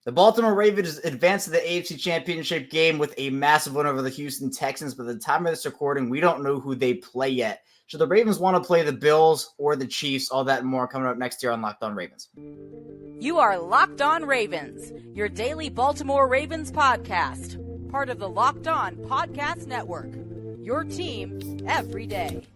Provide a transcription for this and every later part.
The Baltimore Ravens advanced to the AFC Championship game with a massive win over the Houston Texans. But at the time of this recording, we don't know who they play yet. Should the Ravens want to play the Bills or the Chiefs? All that and more coming up next year on Locked On Ravens. You are Locked On Ravens, your daily Baltimore Ravens podcast. Part of the Locked On Podcast Network, your team every day.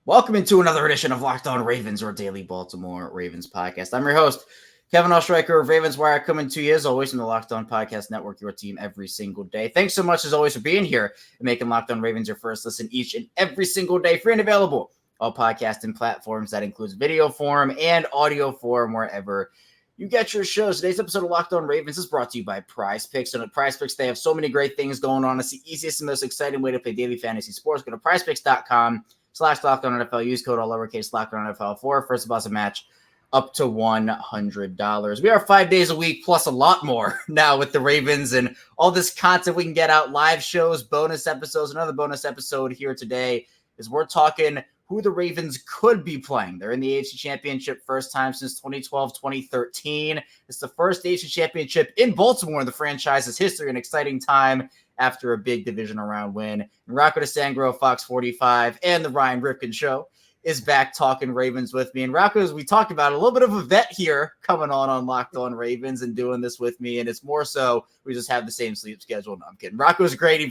Welcome into another edition of Locked On Ravens, or daily Baltimore Ravens podcast. I'm your host, Kevin Oestreicher of Ravens Wire, coming to you as always from the Locked On Podcast Network, your team every single day. Thanks so much as always for being here and making Locked On Ravens your first listen each and every single day, free and available all podcasting platforms. That includes video form and audio form wherever you get your shows. Today's episode of Locked On Ravens is brought to you by PrizePicks. And at PrizePicks, they have so many great things going on. It's the easiest and most exciting way to play daily fantasy sports. Go to PrizePicks.com/LockedOnNFL. Use code all lowercase LockedOnNFL for first deposit match up to $100. We are 5 days a week plus a lot more now with the Ravens and all this content we can get out, live shows, bonus episodes. Another bonus episode here today is we're talking who the Ravens could be playing. They're in the AFC Championship first time since 2012-2013. It's the first AFC Championship in Baltimore in the franchise's history, an exciting time after a big Divisional Round win. And Rocco DeSangro, Fox 45, and the Ryan Ripken Show is back talking Ravens with me. And Rocco, as we talked about, a little bit of a vet here coming on Locked On Ravens and doing this with me. And it's more so we just have the same sleep schedule. No, I'm kidding. Rocco's great. He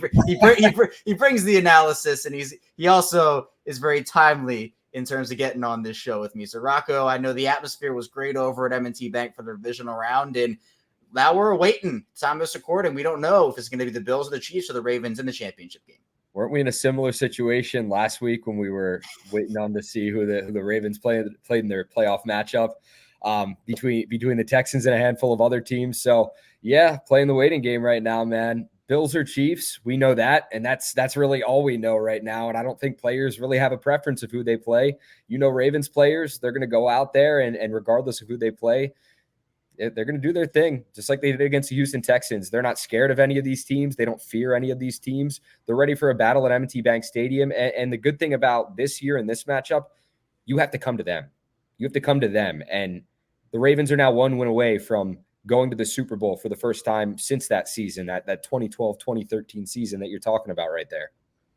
brings the analysis, and he also is very timely in terms of getting on this show with me. So Rocco, I know the atmosphere was great over at M&T Bank for the Divisional Round, and now we're waiting. Time of this recording, we don't know if it's going to be the Bills or the Chiefs or the Ravens in the championship game. Weren't we in a similar situation last week when we were waiting on to see who the Ravens played in their playoff matchup between the Texans and a handful of other teams? So yeah, playing the waiting game right now, man. Bills or Chiefs, we know that, and that's really all we know right now. And I don't think players really have a preference of who they play. Ravens players, they're going to go out there and regardless of who they play, they're going to do their thing, just like they did against the Houston Texans. They're not scared of any of these teams. They don't fear any of these teams. They're ready for a battle at M&T Bank Stadium. And the good thing about this year and this matchup, you have to come to them. You have to come to them. And the Ravens are now one win away from going to the Super Bowl for the first time since that season, that 2012-2013 season that you're talking about right there.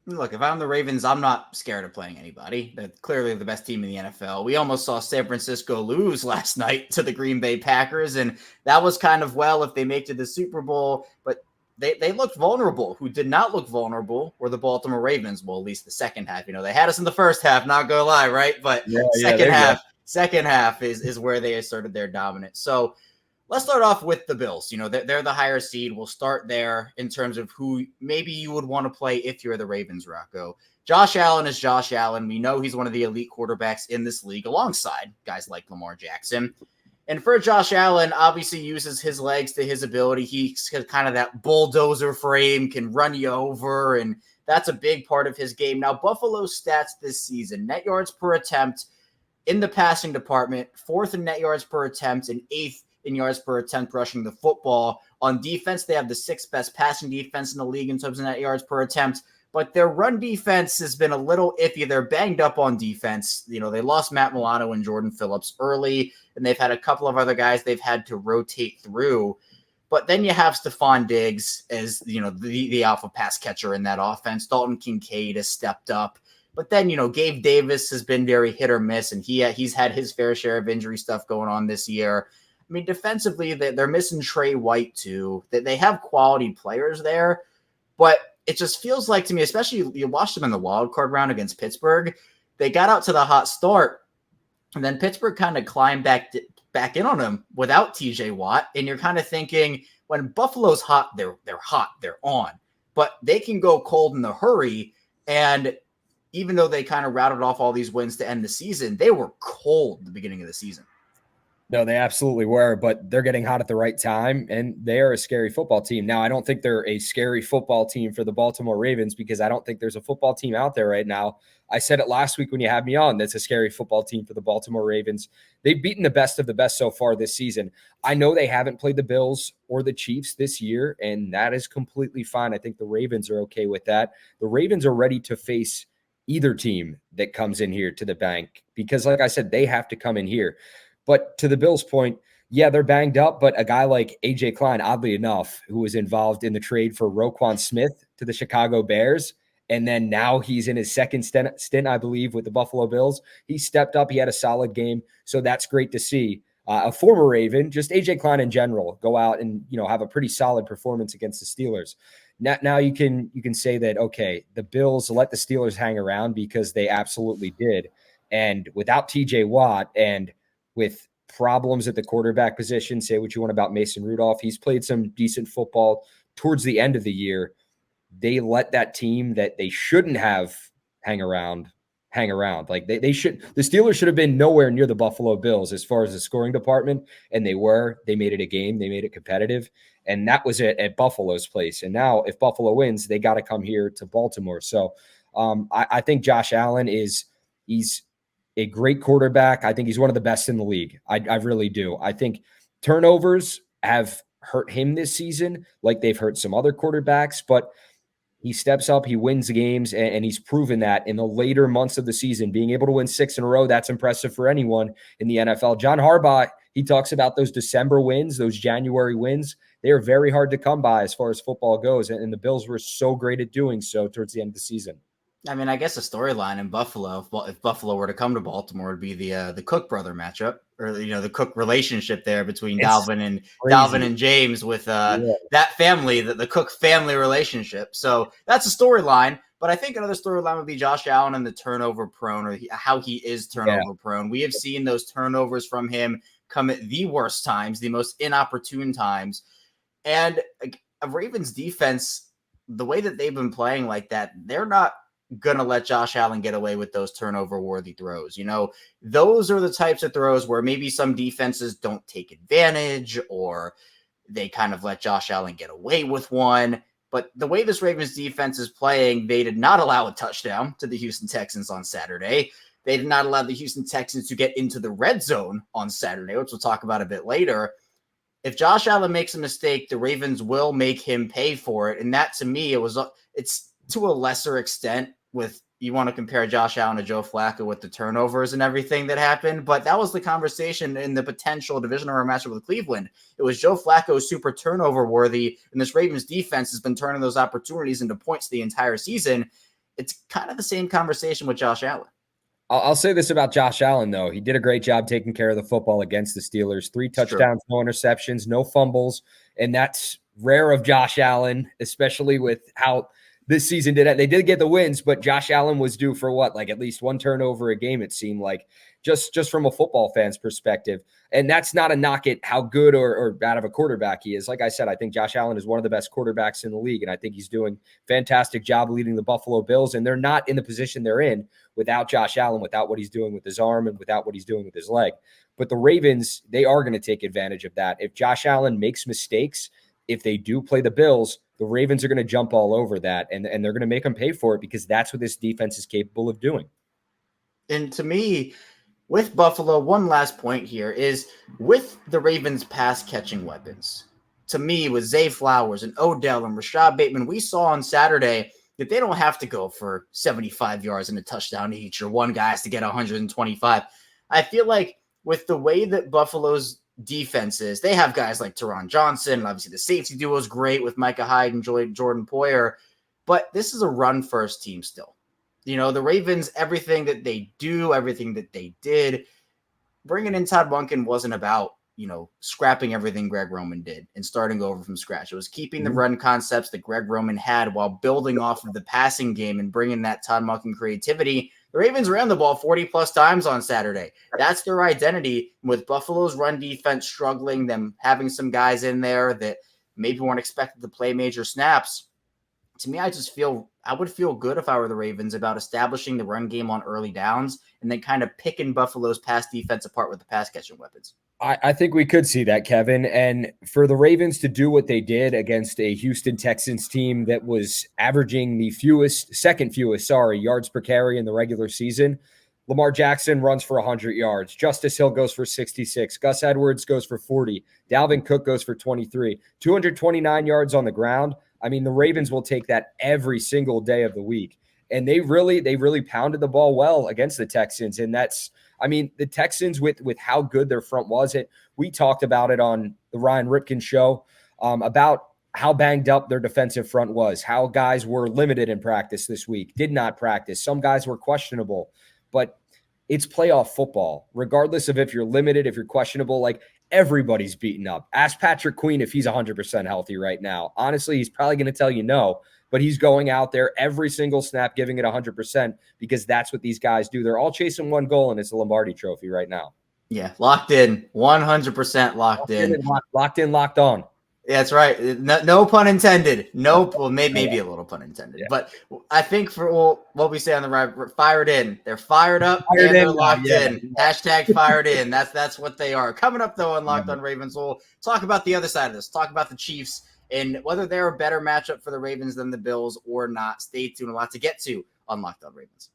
Look, if I'm the Ravens, I'm not scared of playing anybody. They're clearly the best team in the NFL. We almost saw San Francisco lose last night to the Green Bay Packers, and that was kind of, if they make it to the Super Bowl, but they looked vulnerable. Who did not look vulnerable were the Baltimore Ravens. Well, at least the second half. They had us in the first half, not gonna lie, right? But second half is where they asserted their dominance. So let's start off with the Bills. They're the higher seed. We'll start there in terms of who maybe you would want to play if you're the Ravens, Rocco. Josh Allen is Josh Allen. We know he's one of the elite quarterbacks in this league alongside guys like Lamar Jackson. And for Josh Allen, obviously uses his legs to his ability. He's kind of that bulldozer frame, can run you over, and that's a big part of his game. Now, Buffalo's stats this season, net yards per attempt in the passing department, 4th in net yards per attempt and 8th in yards per attempt rushing the football. On defense, they have the 6th best passing defense in the league in terms of net yards per attempt, but their run defense has been a little iffy. They're banged up on defense. They lost Matt Milano and Jordan Phillips early, and they've had a couple of other guys they've had to rotate through. But then you have Stephon Diggs as, the alpha pass catcher in that offense. Dalton Kincaid has stepped up. But then, Gabe Davis has been very hit or miss, and he's had his fair share of injury stuff going on this year. I mean, defensively, they're missing Trey White, too. They have quality players there, but it just feels like to me, especially you watched them in the wild card round against Pittsburgh, they got out to the hot start, and then Pittsburgh kind of climbed back in on them without TJ Watt, and you're kind of thinking, when Buffalo's hot, they're hot, they're on, but they can go cold in a hurry, and even though they kind of routed off all these wins to end the season, they were cold at the beginning of the season. No, they absolutely were, but they're getting hot at the right time, and they are a scary football team. Now, I don't think they're a scary football team for the Baltimore Ravens because I don't think there's a football team out there right now. I said it last week when you had me on. That's a scary football team for the Baltimore Ravens. They've beaten the best of the best so far this season. I know they haven't played the Bills or the Chiefs this year, and that is completely fine. I think the Ravens are okay with that. The Ravens are ready to face either team that comes in here to the bank because, like I said, they have to come in here. But to the Bills' point, yeah, they're banged up, but a guy like A.J. Klein, oddly enough, who was involved in the trade for Roquan Smith to the Chicago Bears, and then now he's in his second stint, I believe, with the Buffalo Bills. He stepped up. He had a solid game, so that's great to see. A former Raven, just A.J. Klein in general, go out and have a pretty solid performance against the Steelers. Now you can say that, okay, the Bills let the Steelers hang around because they absolutely did. And without T.J. Watt and with problems at the quarterback position, say what you want about Mason Rudolph, he's played some decent football towards the end of the year. They let that team that they shouldn't have hang around. Like the Steelers should have been nowhere near the Buffalo Bills as far as the scoring department, and they made it a game, they made it competitive, and that was it at Buffalo's place. And now if Buffalo wins, they got to come here to Baltimore. So I think Josh Allen he's a great quarterback. I think he's one of the best in the league. I really do. I think turnovers have hurt him this season, like they've hurt some other quarterbacks, but he steps up, he wins games, and he's proven that in the later months of the season. Being able to win 6 in a row, that's impressive for anyone in the NFL. John Harbaugh, he talks about those December wins, those January wins. They are very hard to come by as far as football goes, and the Bills were so great at doing so towards the end of the season. I mean, I guess a storyline in Buffalo, if Buffalo were to come to Baltimore, would be the Cook brother matchup, or the Cook relationship there between Dalvin and James with that family, the Cook family relationship. So that's a storyline. But I think another storyline would be Josh Allen and the turnover prone, or how he is turnover prone. We have seen those turnovers from him come at the worst times, the most inopportune times, and a Ravens defense, the way that they've been playing like that, they're not going to let Josh Allen get away with those turnover-worthy throws. Those are the types of throws where maybe some defenses don't take advantage, or they kind of let Josh Allen get away with one. But the way this Ravens defense is playing, they did not allow a touchdown to the Houston Texans on Saturday. They did not allow the Houston Texans to get into the red zone on Saturday, which we'll talk about a bit later. If Josh Allen makes a mistake, the Ravens will make him pay for it. And that, to me, it's to a lesser extent with, you want to compare Josh Allen to Joe Flacco with the turnovers and everything that happened, but that was the conversation in the potential divisional round matchup with Cleveland. It was Joe Flacco super turnover worthy, and this Ravens defense has been turning those opportunities into points the entire season. It's kind of the same conversation with Josh Allen. I'll say this about Josh Allen, though. He did a great job taking care of the football against the Steelers. 3 touchdowns, no interceptions, no fumbles, and that's rare of Josh Allen, especially with how this season they did get the wins, but Josh Allen was due for at least 1 turnover a game, it seemed like, just from a football fan's perspective. And that's not a knock at how good or bad of a quarterback he is. Like I said, I think Josh Allen is one of the best quarterbacks in the league, and I think he's doing a fantastic job leading the Buffalo Bills, and they're not in the position they're in without Josh Allen, without what he's doing with his arm and without what he's doing with his leg. But the Ravens, they are going to take advantage of that. If Josh Allen makes mistakes, if they do play the Bills, the Ravens are going to jump all over that, and they're going to make them pay for it because that's what this defense is capable of doing. And to me, with Buffalo, one last point here is with the Ravens' pass-catching weapons. To me, with Zay Flowers and Odell and Rashad Bateman, we saw on Saturday that they don't have to go for 75 yards and a touchdown each, or one guy has to get 125. I feel like with the way that Buffalo's defenses, they have guys like Teron Johnson, and obviously the safety duo is great with Micah Hyde and Jordan Poyer, but this is a run-first team still. The Ravens, everything that they do, everything that they did, bringing in Todd Monken wasn't about, scrapping everything Greg Roman did and starting over from scratch. It was keeping the run concepts that Greg Roman had while building off of the passing game and bringing that Todd Monken creativity. The Ravens ran the ball 40-plus times on Saturday. That's their identity. With Buffalo's run defense struggling, them having some guys in there that maybe weren't expected to play major snaps. To me, I would feel good if I were the Ravens about establishing the run game on early downs and then kind of picking Buffalo's pass defense apart with the pass-catching weapons. I think we could see that, Kevin. And for the Ravens to do what they did against a Houston Texans team that was averaging the second fewest yards per carry in the regular season, Lamar Jackson runs for 100 yards. Justice Hill goes for 66. Gus Edwards goes for 40. Dalvin Cook goes for 23. 229 yards on the ground. I mean, the Ravens will take that every single day of the week. And they really pounded the ball well against the Texans. And the Texans with how good their front was, we talked about it on the Ryan Ripken show about how banged up their defensive front was, how guys were limited in practice this week, did not practice. Some guys were questionable, but it's playoff football. Regardless of if you're limited, if you're questionable, like everybody's beaten up. Ask Patrick Queen if he's 100% healthy right now. Honestly, he's probably going to tell you no, but he's going out there every single snap, giving it 100% because that's what these guys do. They're all chasing one goal, and it's the Lombardi Trophy right now. Yeah, locked in, 100% locked in. Locked in, locked on. Yeah, that's right. No pun intended. Well, maybe a little pun intended. Yeah. But I think for what we say on the right, we're fired in. They're fired up and they're locked in. Hashtag fired in. That's what they are. Coming up, though, on Locked on Ravens, we'll talk about the other side of this. Talk about the Chiefs and whether they're a better matchup for the Ravens than the Bills or not. Stay tuned. A lot to get to on Locked on Ravens.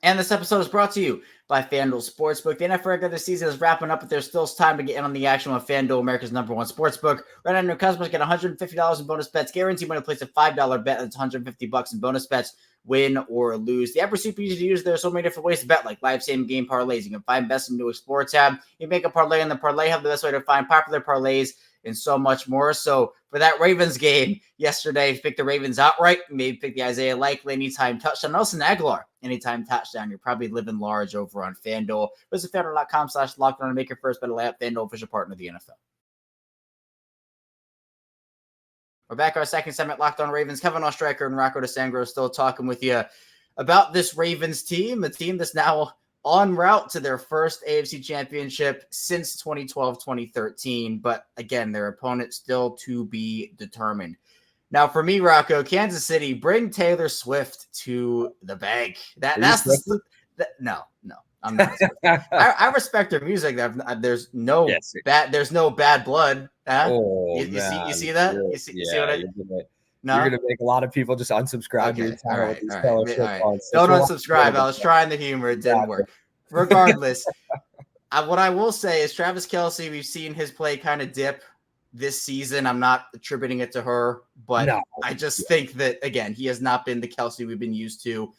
And this episode is brought to you by FanDuel Sportsbook. The NFL regular season is wrapping up, but there's still time to get in on the action with FanDuel, America's #1 sportsbook. Right now, new customers get $150 in bonus bets. Guaranteed when you place a $5 bet, that's $150 in bonus bets, win or lose. The app is super easy to use. There's so many different ways to bet, like live same-game parlays. You can find best in the new Explore tab. You make a parlay in the Parlay Hub, the best way to find popular parlays, and so much more. So for that Ravens game yesterday, pick the Ravens outright. Maybe pick the Isaiah Likely anytime touchdown. Nelson Aguilar anytime touchdown. You're probably living large over on FanDuel. Visit FanDuel.com/locked on and make your first bet layup. FanDuel, official partner of the NFL. We're back our second segment, Locked on Ravens. Kevin Oestreicher and Rocco DeSangro still talking with you about this Ravens team, a team that's now en route to their first AFC Championship since 2012-2013. But again, their opponent still to be determined. Now, for me, Rocco, Kansas City, bring Taylor Swift to the bank. No, I'm not. I respect her music. There's no bad blood. You see that? Yeah. You see what I did? No? You're going to make a lot of people just unsubscribe to your channel. All right. Don't unsubscribe. I was trying the humor. It didn't work. Regardless, what I will say is Travis Kelce, we've seen his play kind of dip this season. I'm not attributing it to her, but I just think that, again, he has not been the Kelce we've been used to.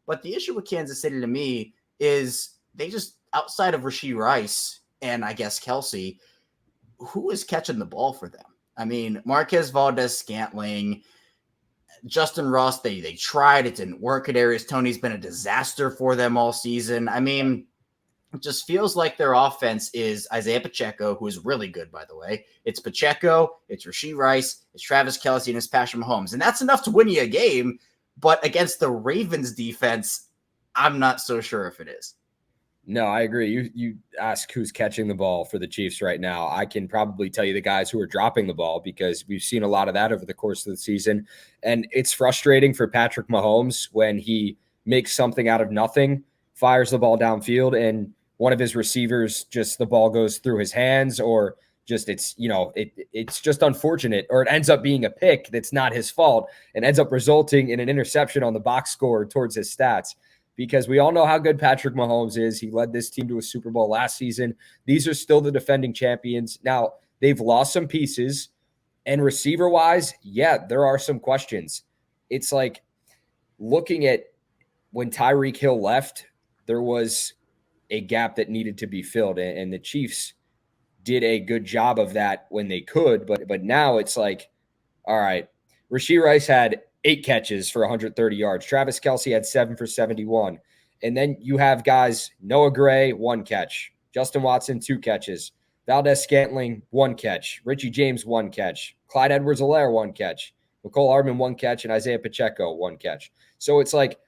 But the issue with Kansas City to me is they just, outside of Rashee Rice and I guess Kelce, who is catching the ball for them? I mean, Marquez Valdez-Scantling, Justin Ross, they tried. It didn't work. Kadarius Toney's been a disaster for them all season. I mean, it just feels like their offense is Isaiah Pacheco, who is really good, by the way. It's Pacheco, it's Rashee Rice, it's Travis Kelce, and it's Patrick Mahomes. And that's enough to win you a game. But against the Ravens defense, I'm not so sure if it is. No, I agree. You ask who's catching the ball for the Chiefs right now. I can probably tell you the guys who are dropping the ball because we've seen a lot of that over the course of the season. And it's frustrating for Patrick Mahomes when he makes something out of nothing, fires the ball downfield, and one of his receivers, just the ball goes through his hands, or just it's just unfortunate, or it ends up being a pick that's not his fault and ends up resulting in an interception on the box score towards his stats. Because we all know how good Patrick Mahomes is. He led this team to a Super Bowl last season. These are still the defending champions. Now, they've lost some pieces, and receiver-wise, there are some questions. It's like looking at when Tyreek Hill left, there was a gap that needed to be filled, and the Chiefs did a good job of that when they could, but now it's like, all right, Rashee Rice had 8 catches for 130 yards. Travis Kelce had 7 for 71. And then you have guys, Noah Gray, 1 catch. Justin Watson, 2 catches. Valdez-Scantling, 1 catch. Richie James, 1 catch. Clyde Edwards-Helaire, 1 catch. Mecole Hardman, 1 catch. And Isaiah Pacheco, 1 catch. So it's like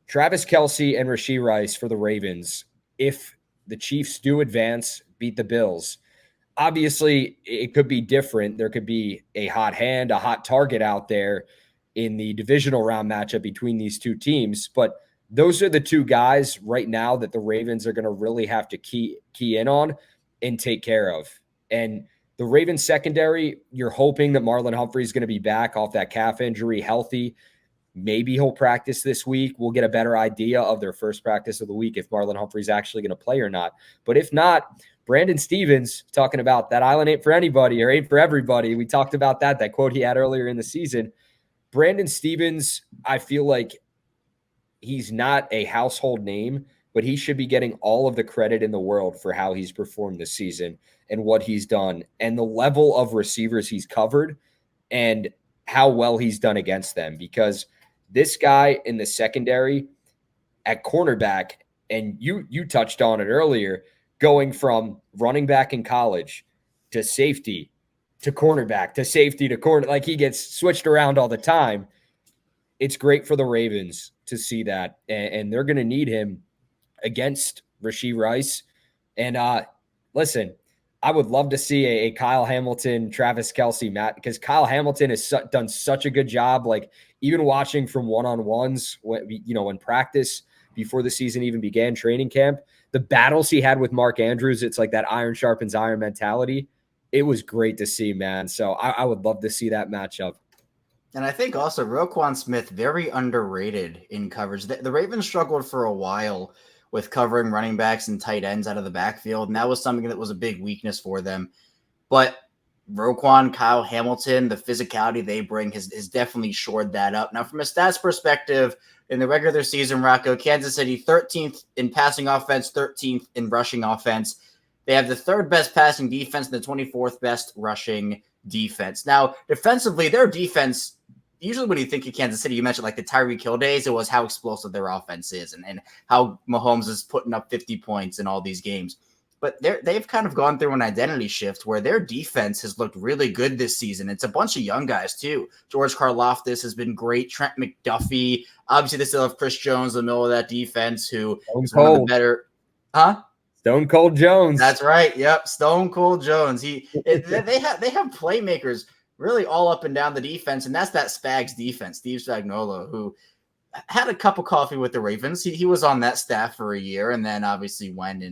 Travis Kelce and Rashee Rice for the Ravens. If the Chiefs do advance, beat the Bills, obviously, it could be different. There could be a hot hand, a hot target out there in the divisional round matchup between these two teams. But those are the two guys right now that the Ravens are going to really have to key in on and take care of. And the Ravens secondary, you're hoping that Marlon Humphrey is going to be back off that calf injury, healthy. Maybe he'll practice this week. We'll get a better idea of their first practice of the week if Marlon Humphrey's actually going to play or not. But if not, Brandon Stevens, talking about that island ain't for anybody or ain't for everybody. We talked about that quote he had earlier in the season. Brandon Stevens, I feel like he's not a household name, but he should be getting all of the credit in the world for how he's performed this season and what he's done and the level of receivers he's covered and how well he's done against them. Because this guy in the secondary at cornerback, and you touched on it earlier, going from running back in college to safety to cornerback to safety to corner, like he gets switched around all the time. It's great for the Ravens to see that, and they're going to need him against Rashee Rice. And listen, I would love to see a Kyle Hamilton, Travis Kelce, Matt, because Kyle Hamilton has done such a good job. Like even watching from one-on-ones, when practice before the season even began, training camp, the battles he had with Mark Andrews, it's like that iron sharpens iron mentality. It was great to see, man. So I would love to see that matchup. And I think also Roquan Smith, very underrated in coverage. The Ravens struggled for a while with covering running backs and tight ends out of the backfield, and that was something that was a big weakness for them. But Roquan, Kyle Hamilton, the physicality they bring has definitely shored that up. Now, from a stats perspective, in the regular season, Rocco, Kansas City 13th in passing offense, 13th in rushing offense. They have the third best passing defense and the 24th best rushing defense. Now, defensively, their defense, usually when you think of Kansas City, you mentioned like the Tyreek Hill days, it was how explosive their offense is and how Mahomes is putting up 50 points in all these games. But they've kind of gone through an identity shift where their defense has looked really good this season. It's a bunch of young guys, too. George Karlaftis has been great. Trent McDuffie. Obviously, they still have Chris Jones in the middle of that defense, who is one of the better. Huh? Stone Cold Jones. That's right. Yep. Stone Cold Jones. They have playmakers really all up and down the defense, and that's that Spags defense, Steve Spagnuolo, who had a cup of coffee with the Ravens. He was on that staff for a year and then obviously went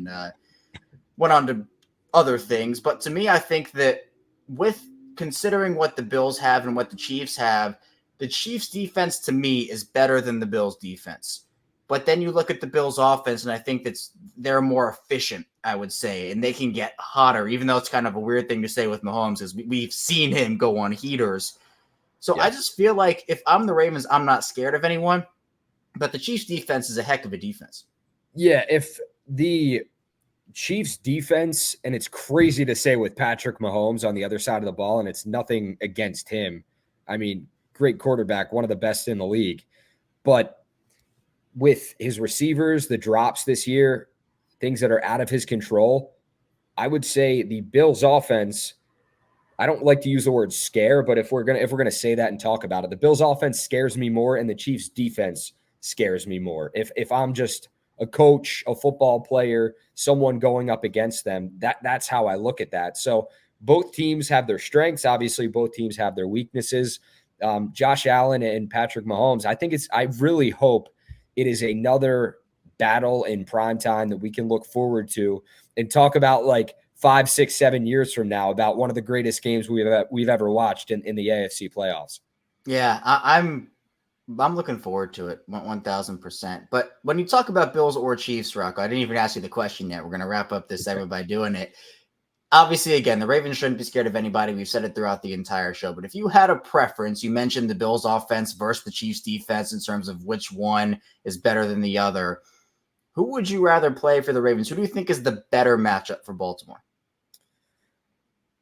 on to other things. But to me, I think that with considering what the Bills have and what the Chiefs have, the Chiefs defense to me is better than the Bills defense. But then you look at the Bills offense, and I think they're more efficient, I would say, and they can get hotter, even though it's kind of a weird thing to say with Mahomes, is we've seen him go on heaters. So I just feel like if I'm the Ravens, I'm not scared of anyone, but the Chiefs defense is a heck of a defense. Yeah, if the Chiefs defense, and it's crazy to say with Patrick Mahomes on the other side of the ball, and it's nothing against him. I mean, great quarterback, one of the best in the league. But with his receivers, the drops this year, things that are out of his control, I would say the Bills offense, I don't like to use the word scare, but if we're gonna say that and talk about it, the Bills offense scares me more and the Chiefs defense scares me more. If I'm just a coach, a football player, someone going up against them, that's how I look at that. So both teams have their strengths. Obviously, both teams have their weaknesses. Josh Allen and Patrick Mahomes, I really hope it is another battle in prime time that we can look forward to and talk about like 5, 6, 7 years from now about one of the greatest games we've ever watched in the AFC playoffs. Yeah, I'm looking forward to it 1,000%. But when you talk about Bills or Chiefs, Rocco, I didn't even ask you the question yet. We're going to wrap up this segment by doing it. Obviously, again, the Ravens shouldn't be scared of anybody. We've said it throughout the entire show. But if you had a preference, you mentioned the Bills offense versus the Chiefs defense in terms of which one is better than the other. Who would you rather play for the Ravens? Who do you think is the better matchup for Baltimore?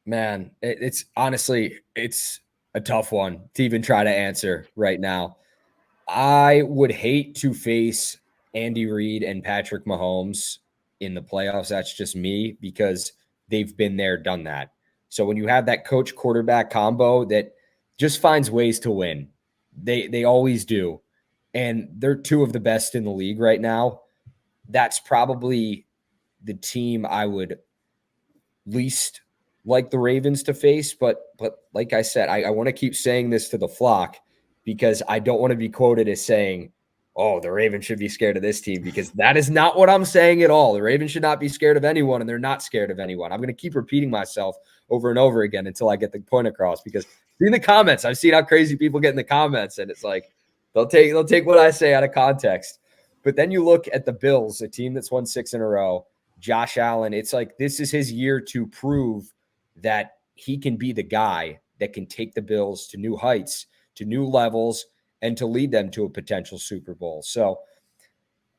Man, it's honestly a tough one to even try to answer right now. I would hate to face Andy Reid and Patrick Mahomes in the playoffs. That's just me because they've been there, done that. So when you have that coach quarterback combo that just finds ways to win, they always do. And they're two of the best in the league right now. That's probably the team I would least like the Ravens to face. But like I said, I want to keep saying this to the flock because I don't want to be quoted as saying oh, the Ravens should be scared of this team, because that is not what I'm saying at all. The Ravens should not be scared of anyone, and they're not scared of anyone. I'm going to keep repeating myself over and over again until I get the point across, because in the comments, I've seen how crazy people get in the comments, and it's like they'll take what I say out of context. But then you look at the Bills, a team that's won 6 in a row. Josh Allen, it's like this is his year to prove that he can be the guy that can take the Bills to new heights, to new levels, and to lead them to a potential Super Bowl. So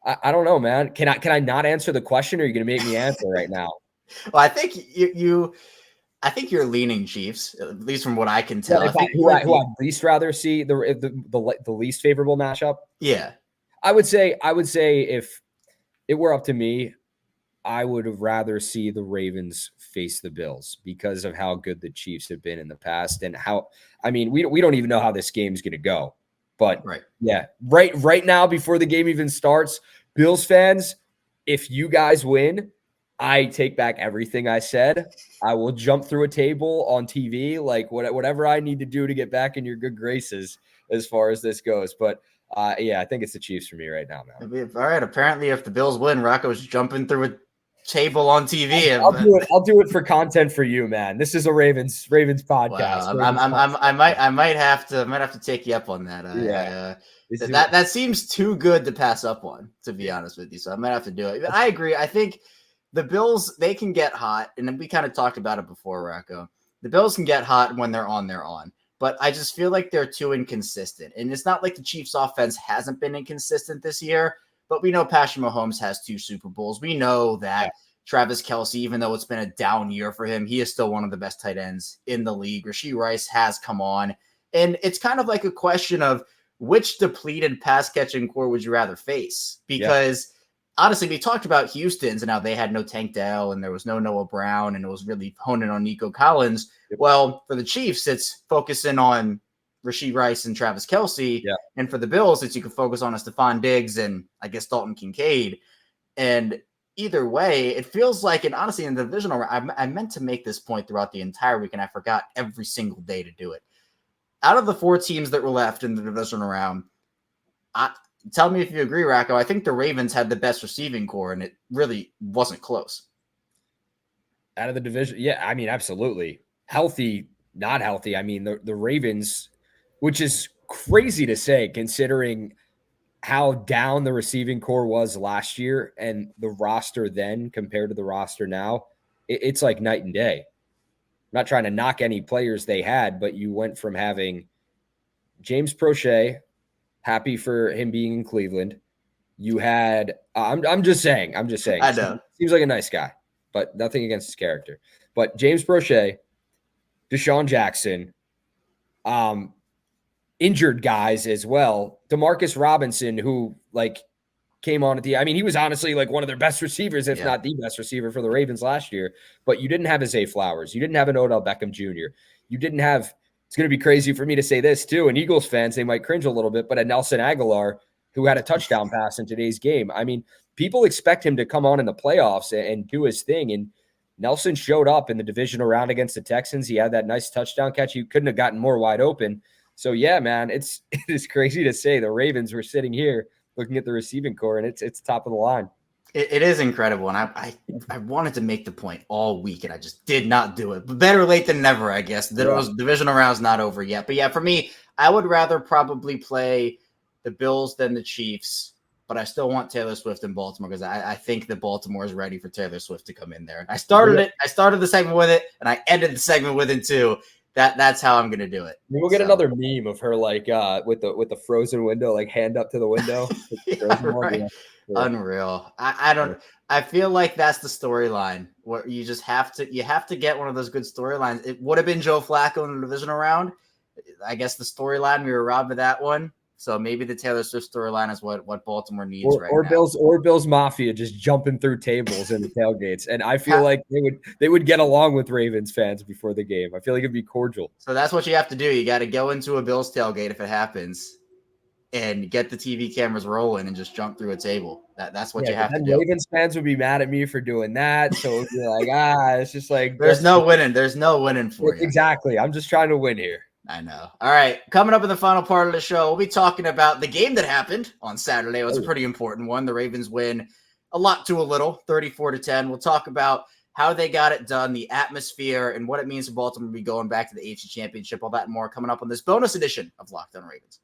I don't know, man. Can I not answer the question, or are you going to make me answer right now? Well, I think I think you're leaning Chiefs, at least from what I can tell. Yeah, who I'd least rather see the least favorable matchup. Yeah, I would say if it were up to me, I would have rather see the Ravens face the Bills because of how good the Chiefs have been in the past, and how, I mean, we don't even know how this game is going to go. But right now, before the game even starts, Bills fans, if you guys win, I take back everything I said. I will jump through a table on TV, like whatever I need to do to get back in your good graces as far as this goes. But I think it's the Chiefs for me right now, man. All right. Apparently, if the Bills win, Rocco's jumping through a table on TV. I'll do it for content for you, man. This is a Ravens podcast. Wow. I might have to take you up on that. That seems too good to pass up on, to be honest with you. So I might have to do it. But I agree. I think the Bills, they can get hot, and we kind of talked about it before, Rocco. The Bills can get hot when they're on. But I just feel like they're too inconsistent. And it's not like the Chiefs offense hasn't been inconsistent this year, but we know Patrick Mahomes has 2 Super Bowls. We know that Travis Kelce, even though it's been a down year for him, he is still one of the best tight ends in the league. Rashee Rice has come on. And it's kind of like a question of which depleted pass-catching core would you rather face? Because honestly, we talked about Houston's and how they had no Tank Dell and there was no Noah Brown, and it was really honing on Nico Collins. Well, for the Chiefs, it's focusing on Rashee Rice and Travis Kelce. And for the Bills, it's you can focus on Stephon Diggs and I guess Dalton Kincaid. And either way, it feels like, and honestly, in the divisional round, I meant to make this point throughout the entire week, and I forgot every single day to do it. Out of the 4 teams that were left in the divisional round, tell me if you agree, Rocco, I think the Ravens had the best receiving core, and it really wasn't close. Out of the division, I mean, absolutely. Healthy, not healthy. I mean, the Ravens, which is crazy to say considering how down the receiving core was last year and the roster then compared to the roster now, it's like night and day. I'm not trying to knock any players they had, but you went from having James Prochet, happy for him being in Cleveland. You had, I'm just saying. I know. Seems like a nice guy, but nothing against his character. But James Prochet, Deshaun Jackson, injured guys as well. Demarcus Robinson, who came on at he was honestly one of their best receivers, if not the best receiver for the Ravens last year. But you didn't have a Zay Flowers. You didn't have an Odell Beckham Jr. You didn't have, it's going to be crazy for me to say this too, and Eagles fans, they might cringe a little bit, but a Nelson Aguilar who had a touchdown pass in today's game. I mean, people expect him to come on in the playoffs and do his thing. And Nelson showed up in the divisional round against the Texans. He had that nice touchdown catch. He couldn't have gotten more wide open. So yeah, man, it is crazy to say the Ravens were sitting here looking at the receiving core, and it's top of the line. It is incredible, and I wanted to make the point all week, and I just did not do it. But better late than never, I guess. The divisional round's not over yet. But yeah, for me, I would rather probably play the Bills than the Chiefs, but I still want Taylor Swift in Baltimore because I think that Baltimore is ready for Taylor Swift to come in there. I started the segment with it, and I ended the segment with it too. That's how I'm gonna do it. We'll get another meme of her with the frozen window, hand up to the window. Right. Yeah. Unreal. I feel like that's the storyline where you just have to get one of those good storylines. It would have been Joe Flacco in the divisional round. I guess the storyline, we were robbed of that one. So maybe the Taylor Swift storyline is what Baltimore needs right now. Bills Mafia just jumping through tables in the tailgates. And I feel like they would get along with Ravens fans before the game. I feel like it'd be cordial. So that's what you have to do. You got to go into a Bills tailgate if it happens and get the TV cameras rolling and just jump through a table. That's what you have to do. Ravens fans would be mad at me for doing that. So it'd be it's just there's no winning. There's no winning for you. Exactly. I'm just trying to win here. I know. All right. Coming up in the final part of the show, we'll be talking about the game that happened on Saturday. It was a pretty important one. The Ravens win a lot to a little, 34-10. We'll talk about how they got it done, the atmosphere, and what it means for Baltimore to be going back to the AFC Championship. All that and more coming up on this bonus edition of Locked On Ravens.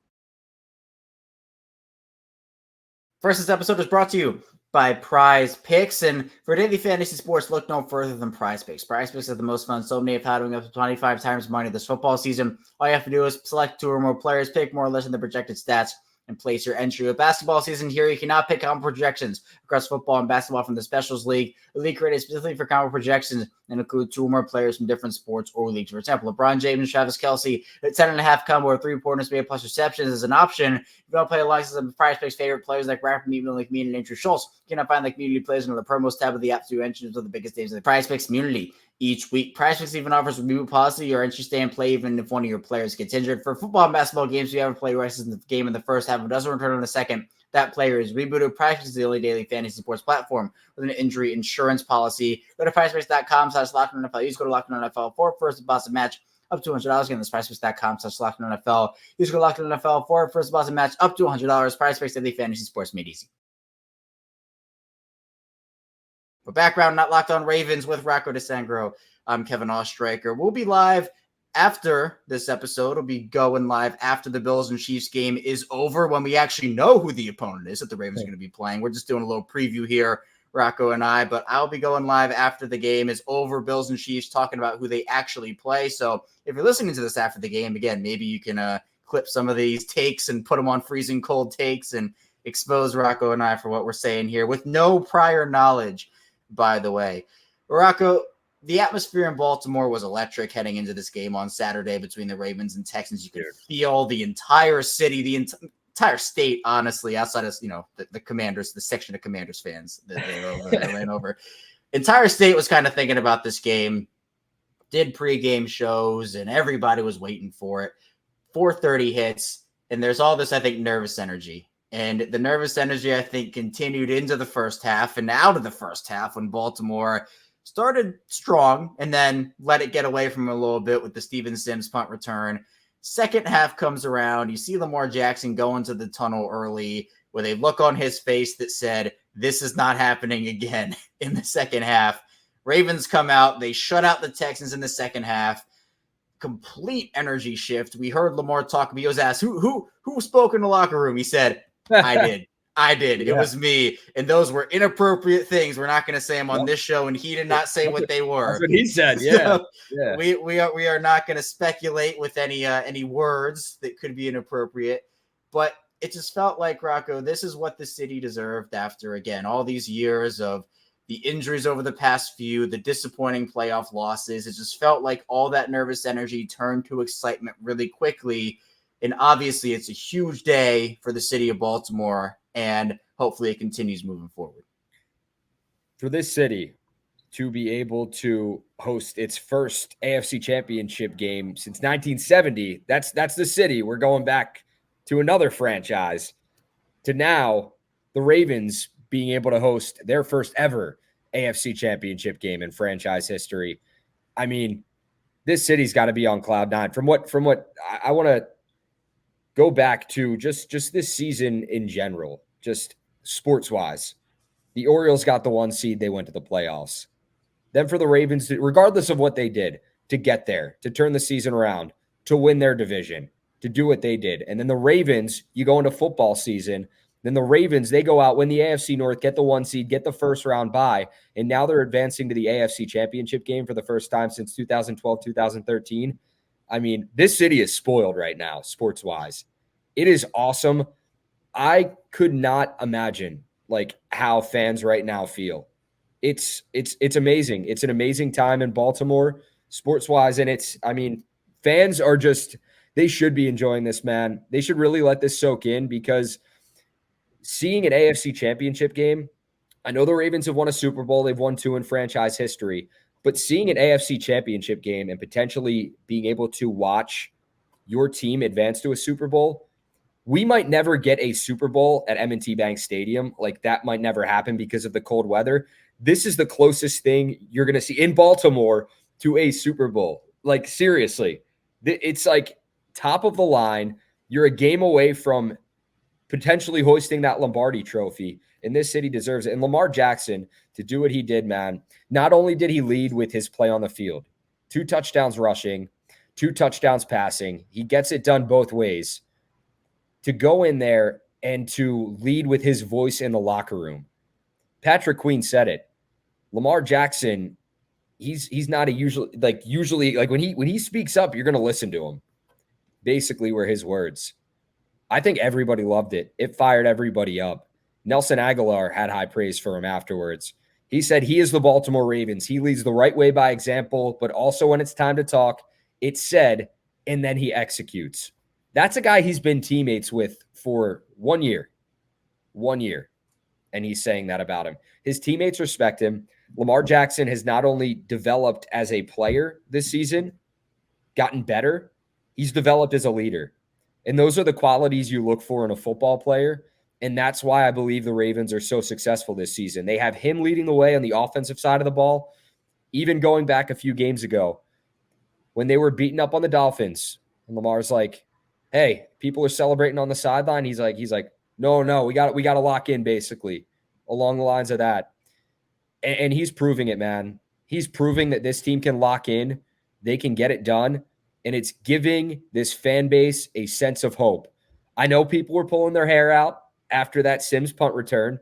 First, this episode is brought to you by PrizePicks, and for daily fantasy sports, look no further than PrizePicks. PrizePicks is the most fun so many have had, doing up to 25 times money this football season. All you have to do is select 2 or more players, pick more or less than the projected stats, and place your entry. With basketball season here, you cannot pick combo projections across football and basketball from the Specials League. The league created specifically for combo projections and include 2 or more players from different sports or leagues. For example, LeBron James and Travis Kelce, a 10.5 combo or 3-pointers made plus receptions is an option. If you don't play a license of PrizePicks favorite players like Rapper Meatman, like me, and Andrew Schultz, you cannot find the community players under the promos tab of the app to entries of the biggest names in the PrizePicks community. Each week, PrizePicks even offers a reboot policy or entry stay and play even if one of your players gets injured. For football and basketball games, you haven't played Rice in the game in the first half and doesn't return in the second. That player is rebooted. PrizePicks is the only daily fantasy sports platform with an injury insurance policy. Go to PrizePicks.com/LockedOnNFL. Use code LockedOnNFL for first deposit match up to $100. Again, that's PrizePicks.com/LockedOnNFL. Use code LockedOnNFL for first deposit match up to $100. PrizePicks, daily fantasy sports made easy. For background, not Locked On Ravens with Rocco DeSangro. I'm Kevin Ostreicher. We'll be live after this episode. We'll be going live after the Bills and Chiefs game is over when we actually know who the opponent is that the Ravens are going to be playing. We're just doing a little preview here, Rocco and I, but I'll be going live after the game is over, Bills and Chiefs, talking about who they actually play. So if you're listening to this after the game, again, maybe you can clip some of these takes and put them on freezing cold takes and expose Rocco and I for what we're saying here with no prior knowledge, by the way. Rocco, the atmosphere in Baltimore was electric heading into this game on Saturday between the Ravens and Texans. You could feel the entire city, the entire state, honestly, outside of, the Commanders, the section of Commanders fans that they ran over. Entire state was kind of thinking about this game, did pregame shows, and everybody was waiting for it. 4:30 hits, and there's all this, I think, nervous energy. And the nervous energy, I think, continued into the first half and out of the first half when Baltimore started strong and then let it get away from a little bit with the Steven Sims punt return. Second half comes around. You see Lamar Jackson go into the tunnel early with a look on his face that said, this is not happening again in the second half. Ravens come out. They shut out the Texans in the second half. Complete energy shift. We heard Lamar talk. He was asked, who spoke in the locker room? He said, I did. Yeah. It was me. And those were inappropriate things. We're not going to say them on this show. And he did not say what they were. That's what he said. Yeah. So yeah. We are not going to speculate with any words that could be inappropriate, but it just felt like, Rocco, this is what the city deserved after, again, all these years of the injuries over the past few, the disappointing playoff losses. It just felt like all that nervous energy turned to excitement really quickly. And obviously it's a huge day for the city of Baltimore, and hopefully it continues moving forward. For this city to be able to host its first AFC Championship game since 1970, that's the city. We're going back to another franchise, to now the Ravens being able to host their first ever AFC Championship game in franchise history. I mean, this city's got to be on cloud nine. From what I want to go back to just this season in general, just sports-wise. The Orioles got the 1 seed. They went to the playoffs. Then for the Ravens, regardless of what they did to get there, to turn the season around, to win their division, to do what they did. And then the Ravens, you go into football season, then the Ravens, they go out, win the AFC North, get the 1 seed, get the first round bye, and now they're advancing to the AFC Championship game for the first time since 2012, 2013. I mean, this city is spoiled right now, sports-wise. It is awesome. I could not imagine how fans right now feel. It's amazing. It's an amazing time in Baltimore, sports-wise, and fans are just, they should be enjoying this, man. They should really let this soak in, because seeing an AFC Championship game, I know the Ravens have won a Super Bowl. They've won 2 in franchise history. But seeing an AFC Championship game and potentially being able to watch your team advance to a Super Bowl, we might never get a Super Bowl at M&T Bank Stadium. That might never happen because of the cold weather. This is the closest thing you're going to see in Baltimore to a Super Bowl. Seriously, it's top of the line. You're a game away from potentially hoisting that Lombardi trophy, and this city deserves it. And Lamar Jackson, to do what he did, man, not only did he lead with his play on the field, 2 touchdowns rushing, 2 touchdowns passing. He gets it done both ways. To go in there and to lead with his voice in the locker room. Patrick Queen said it. Lamar Jackson, he's not a usually when he speaks up, you're going to listen to him. Basically were his words. I think everybody loved it. It fired everybody up. Nelson Aguilar had high praise for him afterwards. He said he is the Baltimore Ravens. He leads the right way by example, but also when it's time to talk, it's said, and then he executes. That's a guy he's been teammates with for 1 year. 1 year. And he's saying that about him. His teammates respect him. Lamar Jackson has not only developed as a player this season, gotten better, he's developed as a leader. And those are the qualities you look for in a football player. And that's why I believe the Ravens are so successful this season. They have him leading the way on the offensive side of the ball. Even going back a few games ago, when they were beating up on the Dolphins, and Lamar's like, hey, people are celebrating on the sideline. He's like, no, we got to lock in, basically, along the lines of that. And he's proving it, man. He's proving that this team can lock in. They can get it done. And it's giving this fan base a sense of hope. I know people were pulling their hair out after that Sims punt return.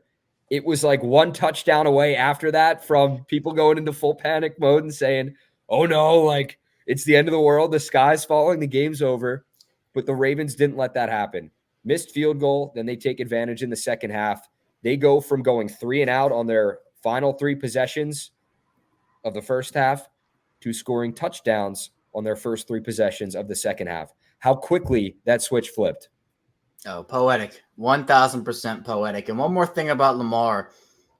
It was like 1 touchdown away after that from people going into full panic mode and saying, oh no, like it's the end of the world. The sky's falling. The game's over. But the Ravens didn't let that happen. Missed field goal. Then they take advantage in the second half. They go from going 3 and out on their final 3 possessions of the first half to scoring touchdowns on their first 3 possessions of the second half. How quickly that switch flipped. Oh, poetic. 1,000% poetic. And one more thing about Lamar.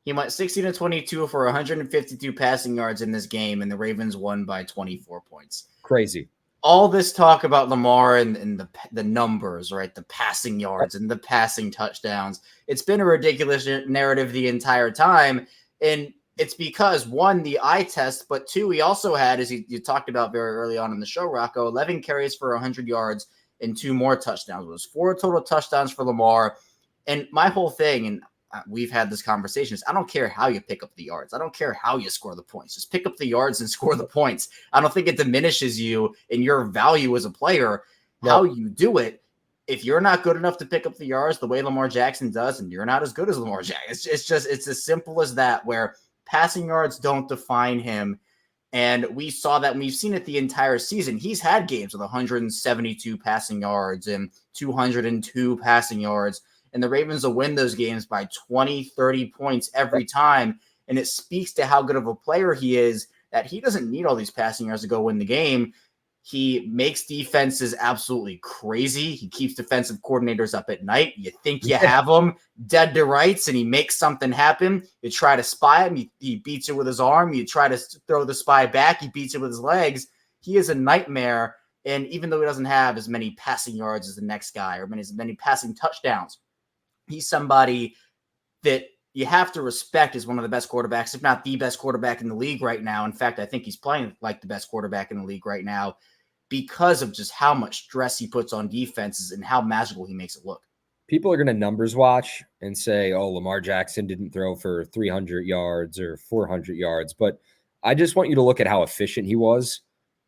He went 16-22 for 152 passing yards in this game, and the Ravens won by 24 points. Crazy. All this talk about Lamar and the numbers, right? The passing yards and the passing touchdowns. It's been a ridiculous narrative the entire time. And it's because, 1, the eye test, but 2, he also had, as you talked about very early on in the show, Rocco, 11 carries for 100 yards and 2 more touchdowns. It was 4 total touchdowns for Lamar. And my whole thing, and we've had this conversation, is I don't care how you pick up the yards. I don't care how you score the points. Just pick up the yards and score the points. I don't think it diminishes you in your value as a player, how you do it. If you're not good enough to pick up the yards the way Lamar Jackson does, and you're not as good as Lamar Jackson, it's as simple as that, where passing yards don't define him. And we saw that, and we've seen it the entire season. He's had games with 172 passing yards and 202 passing yards, and the Ravens will win those games by 20, 30 points every time. And it speaks to how good of a player he is, that he doesn't need all these passing yards to go win the game. He makes defenses absolutely crazy. He keeps defensive coordinators up at night. You think you have him dead to rights, and he makes something happen. You try to spy him. He beats you with his arm. You try to throw the spy back. He beats you with his legs. He is a nightmare. And even though he doesn't have as many passing yards as the next guy or as many passing touchdowns, he's somebody that you have to respect as one of the best quarterbacks, if not the best quarterback in the league right now. In fact, I think he's playing like the best quarterback in the league right now, because of just how much stress he puts on defenses and how magical he makes it look. People are going to numbers watch and say, oh, Lamar Jackson didn't throw for 300 yards or 400 yards. But I just want you to look at how efficient he was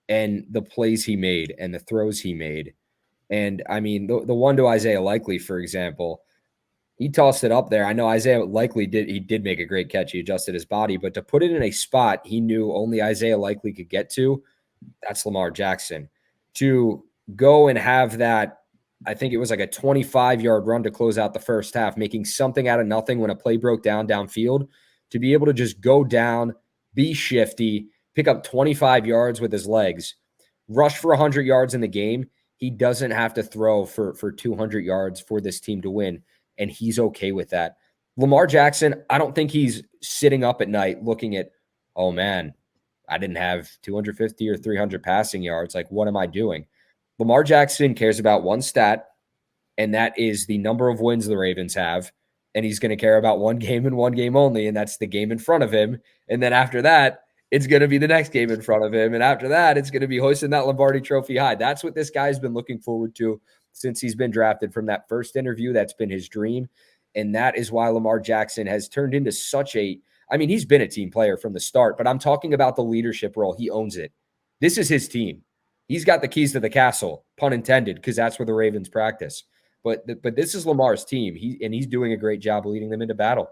and the plays he made and the throws he made. And, I mean, the one to Isaiah Likely, for example, he tossed it up there. I know Isaiah Likely did make a great catch. He adjusted his body. But to put it in a spot he knew only Isaiah Likely could get to, that's Lamar Jackson. To go and have that, I think it was like a 25-yard run to close out the first half, making something out of nothing when a play broke downfield, to be able to just go down, be shifty, pick up 25 yards with his legs, rush for 100 yards in the game. He doesn't have to throw for 200 yards for this team to win, and he's okay with that. Lamar Jackson, I don't think he's sitting up at night looking at, oh, man, I didn't have 250 or 300 passing yards. Like, what am I doing? Lamar Jackson cares about one stat, and that is the number of wins the Ravens have. And he's going to care about one game and one game only, and that's the game in front of him. And then after that, it's going to be the next game in front of him. And after that, it's going to be hoisting that Lombardi trophy high. That's what this guy's been looking forward to since he's been drafted. From that first interview, that's been his dream. And that is why Lamar Jackson has turned into he's been a team player from the start, but I'm talking about the leadership role. He owns it. This is his team. He's got the keys to the castle, pun intended, because that's where the Ravens practice. But this is Lamar's team. He's doing a great job leading them into battle.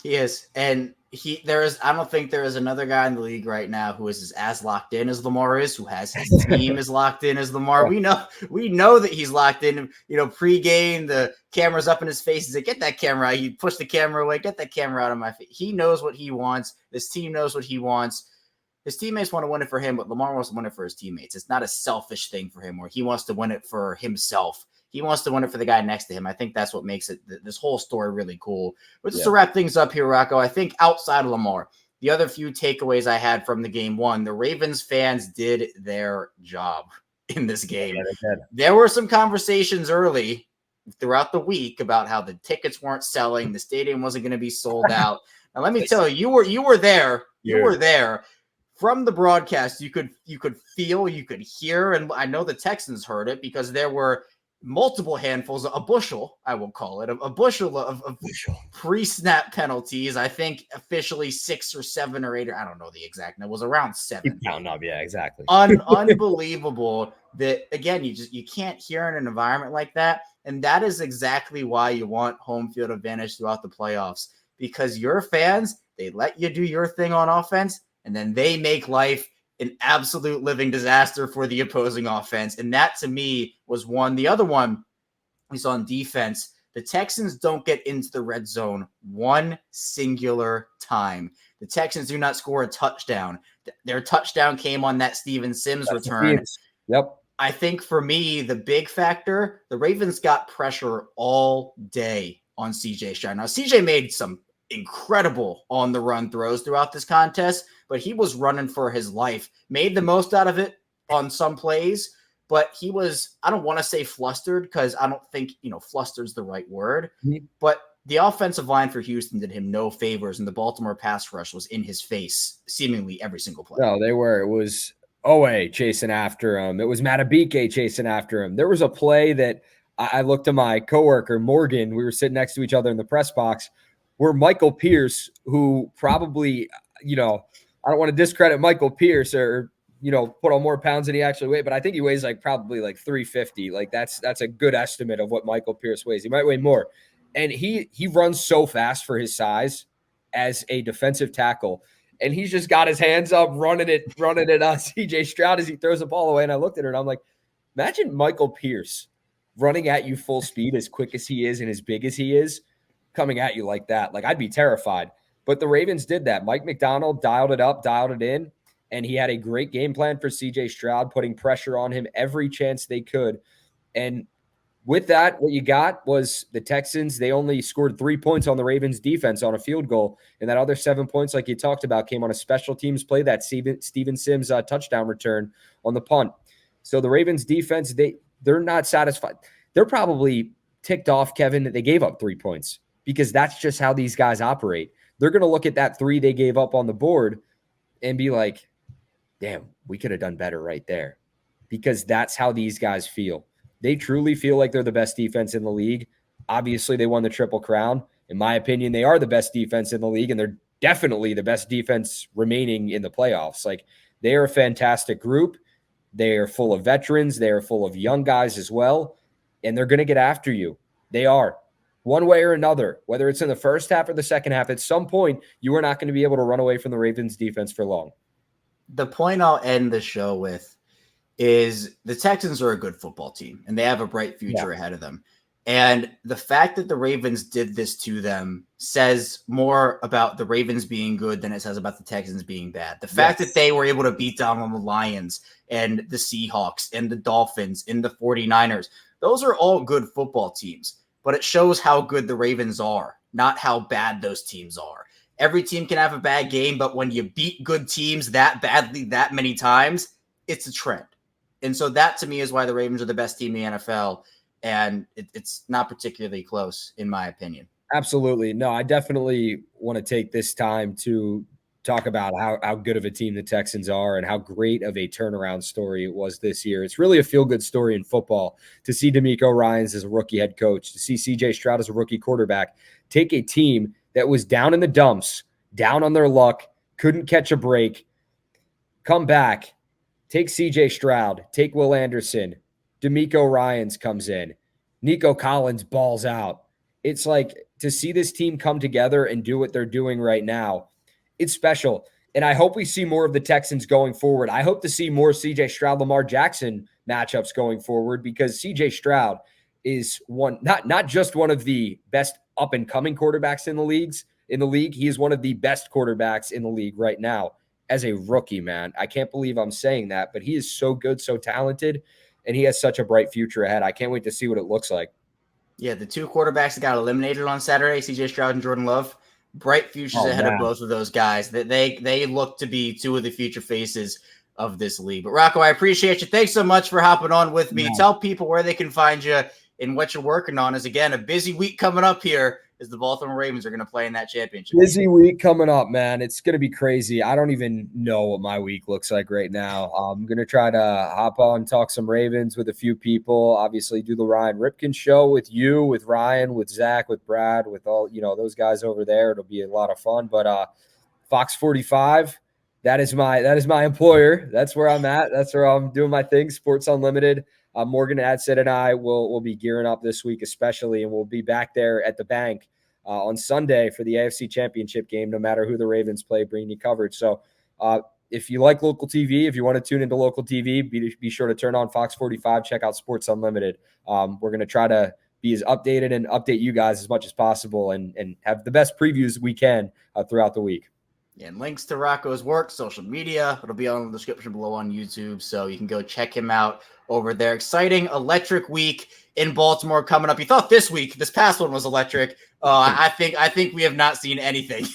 He is. And I don't think there is another guy in the league right now who is as locked in as Lamar is, who has his team as locked in as Lamar. We know that he's locked in. Pre-game, the camera's up in his face. He's like, get that camera out. You push the camera away, get that camera out of my face. He knows what he wants. This team knows what he wants. His teammates want to win it for him, but Lamar wants to win it for his teammates. It's not a selfish thing for him where he wants to win it for himself. He wants to win it for the guy next to him. I think that's what makes this whole story really cool. But just to wrap things up here, Rocco, I think outside of Lamar, the other few takeaways I had from the game, one, the Ravens fans did their job in this game. Yeah, there were some conversations early throughout the week about how the tickets weren't selling, the stadium wasn't going to be sold out. Now, let me tell you, you were there. You were there. From the broadcast, you could feel, you could hear, and I know the Texans heard it because there were multiple handfuls, a bushel, I will call it, a bushel of pre-snap penalties. I think officially 6 or 7 or 8, or I don't know the exact. It was around 7. Counting up, yeah, exactly. Unbelievable that, again, you can't hear in an environment like that, and that is exactly why you want home field advantage throughout the playoffs, because your fans, they let you do your thing on offense, and then they make life an absolute living disaster for the opposing offense. And that, to me, was one. The other one is on defense. The Texans don't get into the red zone one singular time. The Texans do not score a touchdown. Their touchdown came on that Steven Sims return. Yep. I think for me, the big factor, the Ravens got pressure all day on CJ Stroud. Now, CJ made some incredible on the run throws throughout this contest, but he was running for his life, made the most out of it on some plays, but he was, I don't want to say flustered because I don't think, flustered's the right word, but the offensive line for Houston did him no favors, and the Baltimore pass rush was in his face seemingly every single play. No, they were. It was Owe chasing after him. It was Matabike chasing after him. There was a play that I looked at my coworker, Morgan, we were sitting next to each other in the press box, where Michael Pierce, who probably, I don't want to discredit Michael Pierce or, put on more pounds than he actually weighs, but I think he weighs probably 350. That's a good estimate of what Michael Pierce weighs. He might weigh more. And he runs so fast for his size as a defensive tackle. And he's just got his hands up, running it on CJ Stroud as he throws the ball away. And I looked at her and I'm like, imagine Michael Pierce running at you full speed as quick as he is and as big as he is, coming at you like that. I'd be terrified. But the Ravens did that. Mike McDonald dialed it up, dialed it in, and he had a great game plan for CJ Stroud, putting pressure on him every chance they could. And with that, what you got was the Texans. They only scored 3 points on the Ravens defense on a field goal. And that other 7 points, like you talked about, came on a special teams play, that Steven Sims touchdown return on the punt. So the Ravens defense, they're not satisfied. They're probably ticked off, Kevin, that they gave up 3 points, because that's just how these guys operate. They're going to look at that 3 they gave up on the board and be like, damn, we could have done better right there, because that's how these guys feel. They truly feel like they're the best defense in the league. Obviously, they won the Triple Crown. In my opinion, they are the best defense in the league, and they're definitely the best defense remaining in the playoffs. They are a fantastic group. They are full of veterans. They are full of young guys as well, and they're going to get after you. They are. One way or another, whether it's in the first half or the second half, at some point, you are not going to be able to run away from the Ravens defense for long. The point I'll end the show with is the Texans are a good football team, and they have a bright future ahead of them. And the fact that the Ravens did this to them says more about the Ravens being good than it says about the Texans being bad. The fact that they were able to beat down on the Lions and the Seahawks and the Dolphins and the 49ers, those are all good football teams. But it shows how good the Ravens are, not how bad those teams are. Every team can have a bad game, but when you beat good teams that badly that many times, it's a trend. And so that, to me, is why the Ravens are the best team in the NFL, and it's not particularly close, in my opinion. Absolutely. No, I definitely want to take this time to talk about how good of a team the Texans are and how great of a turnaround story it was this year. It's really a feel-good story in football to see DeMeco Ryans as a rookie head coach, to see C.J. Stroud as a rookie quarterback, take a team that was down in the dumps, down on their luck, couldn't catch a break, come back, take C.J. Stroud, take Will Anderson, DeMeco Ryans comes in, Nico Collins balls out. It's like to see this team come together and do what they're doing right now. It's special. And I hope we see more of the Texans going forward. I hope to see more C.J. Stroud, Lamar Jackson matchups going forward, because C.J. Stroud is not just one of the best up-and-coming quarterbacks in the league. He is one of the best quarterbacks in the league right now as a rookie, man. I can't believe I'm saying that, but he is so good, so talented, and he has such a bright future ahead. I can't wait to see what it looks like. Yeah, the two quarterbacks that got eliminated on Saturday, C.J. Stroud and Jordan Love, bright futures ahead of both of those guys. They look to be two of the future faces of this league. But Rocco, I appreciate you. Thanks so much for hopping on with me. Tell people where they can find you and what you're working on. As again, a busy week coming up here as the Baltimore Ravens are going to play in that championship. Busy week coming up, man. It's going to be crazy. I don't even know what my week looks like right now. I'm going to try to hop on, talk some Ravens with a few people, obviously do the Ryan Ripken show with you, with Ryan, with Zach, with Brad, with all, those guys over there. It'll be a lot of fun. But Fox 45, that is my employer. That's where I'm at. That's where I'm doing my thing. Sports Unlimited. Morgan Adsit and I will be gearing up this week especially, and we'll be back there at the bank on Sunday for the AFC Championship game, no matter who the Ravens play, bringing you coverage. So if you like local TV, if you want to tune into local TV, be sure to turn on Fox 45, check out Sports Unlimited. We're going to try to be as updated and update you guys as much as possible and have the best previews we can throughout the week. And links to Rocco's work, social media, it'll be on the description below on YouTube, so you can go check him out over there. Exciting, electric week in Baltimore coming up. You thought this past one was electric. I think we have not seen anything.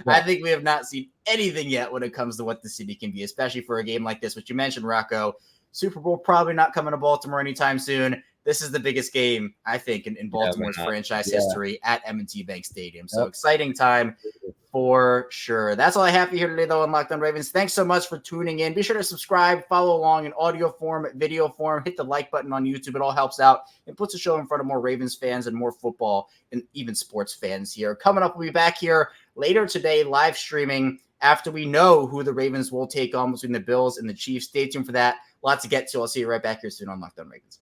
I think we have not seen anything yet when it comes to what the city can be, especially for a game like this, which you mentioned, Rocco. Super Bowl probably not coming to Baltimore anytime soon. This is the biggest game, I think, in Baltimore's franchise history at M&T Bank Stadium. So exciting time for sure. That's all I have for you here today, though, on Locked On Ravens. Thanks so much for tuning in. Be sure to subscribe, follow along in audio form, video form, hit the like button on YouTube. It all helps out and puts the show in front of more Ravens fans and more football and even sports fans here. Coming up, we'll be back here later today, live streaming after we know who the Ravens will take on between the Bills and the Chiefs. Stay tuned for that. Lots to get to. I'll see you right back here soon on Locked On Ravens.